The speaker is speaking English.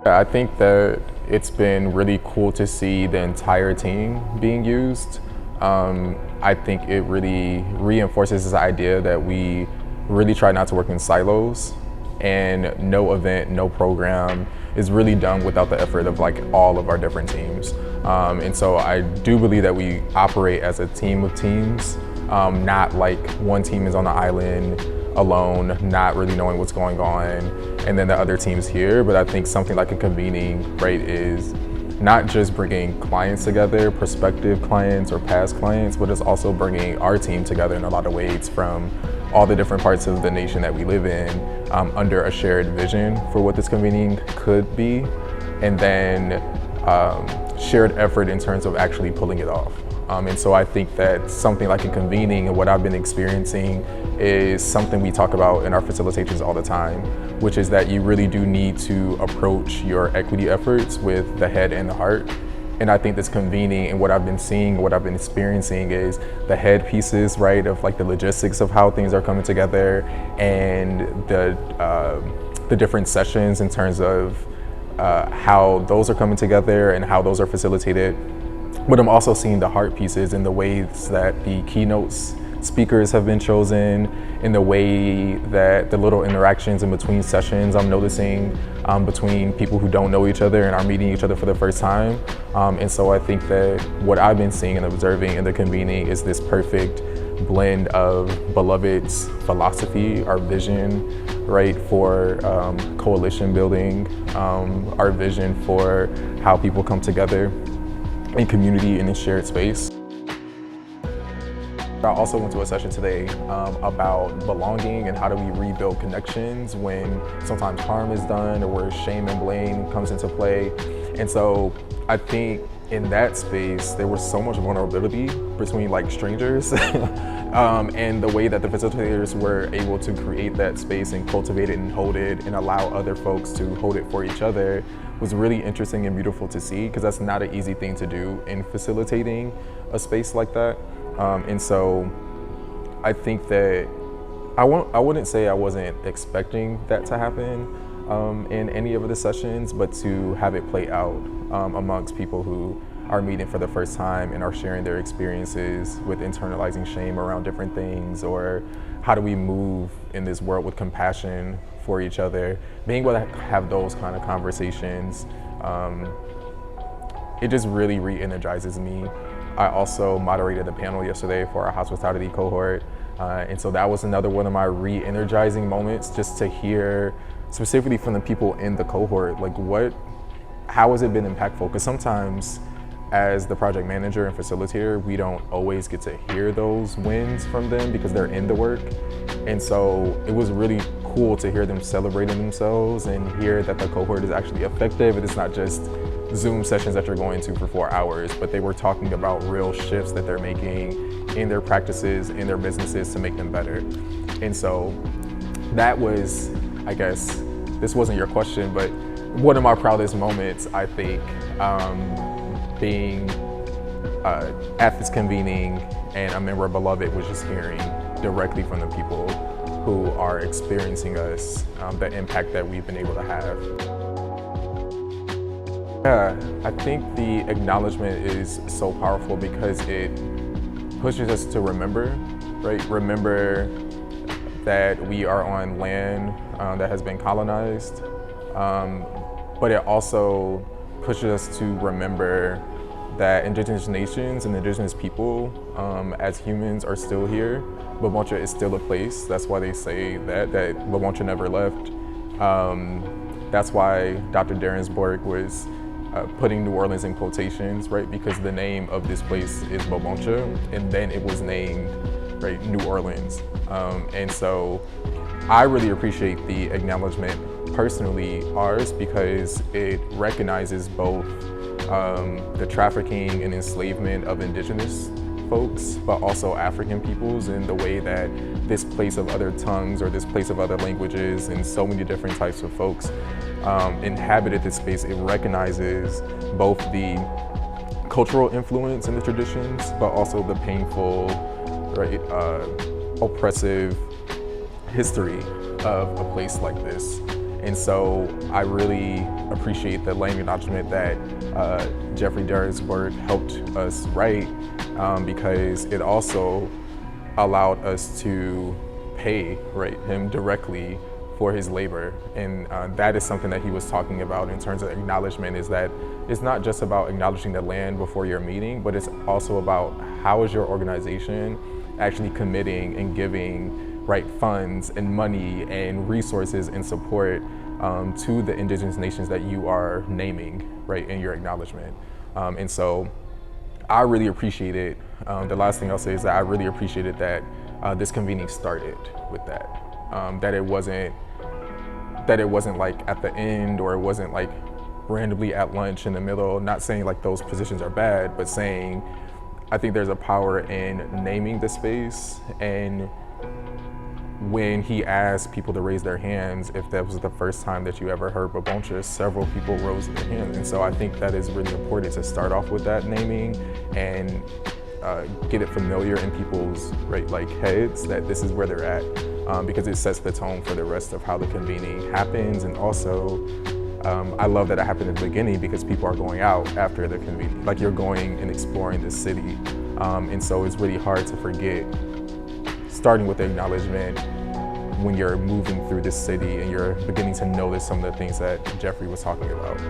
I think that it's been really cool to see the entire team being used. I think it really reinforces this idea that we really try not to work in silos, and no event, no program is really done without the effort of like all of our different teams. And so I do believe that we operate as a team of teams, not like one team is on an island alone, not really knowing what's going on, and then the other teams here. But I think something like a convening, right, is not just bringing clients together, prospective clients or past clients, but it's also bringing our team together in a lot of ways from all the different parts of the nation that we live in, under a shared vision for what this convening could be, and then shared effort in terms of actually pulling it off. And so I think that something like a convening and what I've been experiencing is something we talk about in our facilitations all the time, which is that you really do need to approach your equity efforts with the head and the heart. And I think this convening and what I've been seeing, what I've been experiencing is the head pieces, right, of like the logistics of how things are coming together, and the different sessions in terms of how those are coming together and how those are facilitated. But I'm also seeing the heart pieces in the ways that the keynotes speakers have been chosen, in the way that the little interactions in between sessions I'm noticing between people who don't know each other and are meeting each other for the first time. And so I think that what I've been seeing and observing in the convening is this perfect blend of Beloved's philosophy, our vision, right, for coalition building, our vision for how people come together in community and in shared space. I also went to a session today about belonging and how do we rebuild connections when sometimes harm is done or where shame and blame comes into play. And so I think in that space, there was so much vulnerability between like strangers and the way that the facilitators were able to create that space and cultivate it and hold it and allow other folks to hold it for each other was really interesting and beautiful to see, because that's not an easy thing to do in facilitating a space like that. And so I think that I wouldn't say I wasn't expecting that to happen in any of the sessions, but to have it play out amongst people who are meeting for the first time and are sharing their experiences with internalizing shame around different things, or how do we move in this world with compassion for each other, being able to have those kind of conversations, it just really re-energizes me. I also moderated a panel yesterday for our hospitality cohort, and so that was another one of my re-energizing moments, just to hear specifically from the people in the cohort, like how has it been impactful? Because sometimes as the project manager and facilitator, we don't always get to hear those wins from them because they're in the work. And so it was really cool to hear them celebrating themselves and hear that the cohort is actually effective. And it's not just Zoom sessions that you're going to for 4 hours, but they were talking about real shifts that they're making in their practices, in their businesses to make them better. And so that was, I guess, this wasn't your question, but one of my proudest moments, I think, being at this convening and a member of Beloved was just hearing directly from the people who are experiencing us, the impact that we've been able to have. Yeah, I think the acknowledgement is so powerful because it pushes us to remember, right? Remember that we are on land that has been colonized, but it also pushes us to remember that indigenous nations and indigenous people as humans are still here. Bulbancha is still a place. That's why they say that Bulbancha never left. That's why Dr. Darensbourg was putting New Orleans in quotations, right? Because the name of this place is Bulbancha, and then it was named, right, New Orleans. And so I really appreciate the acknowledgement, personally ours, because it recognizes both the trafficking and enslavement of indigenous folks, but also African peoples, in the way that this place of other tongues or this place of other languages and so many different types of folks inhabited this space. It recognizes both the cultural influence in the traditions, but also the painful, right, oppressive history of a place like this. And so I really appreciate the land acknowledgement that Jeffery Darensbourg helped us write, because it also allowed us to pay him directly for his labor. And that is something that he was talking about in terms of acknowledgement, is that it's not just about acknowledging the land before your meeting, but it's also about how is your organization actually committing and giving funds and money and resources and support to the indigenous nations that you are naming in your acknowledgement. And so I really appreciated, the last thing I'll say is that I really appreciated that this convening started with that. That it wasn't like at the end, or it wasn't like randomly at lunch in the middle, not saying like those positions are bad, but saying I think there's a power in naming the space. And when he asked people to raise their hands, if that was the first time that you ever heard Bulbancha, several people rose their hands. And so I think that is really important to start off with that naming and get it familiar in people's heads that this is where they're at, because it sets the tone for the rest of how the convening happens. And also, I love that it happened in the beginning, because people are going out after the convening. Like, you're going and exploring the city. And so it's really hard to forget, starting with the acknowledgement, when you're moving through this city and you're beginning to notice some of the things that Jeffery was talking about.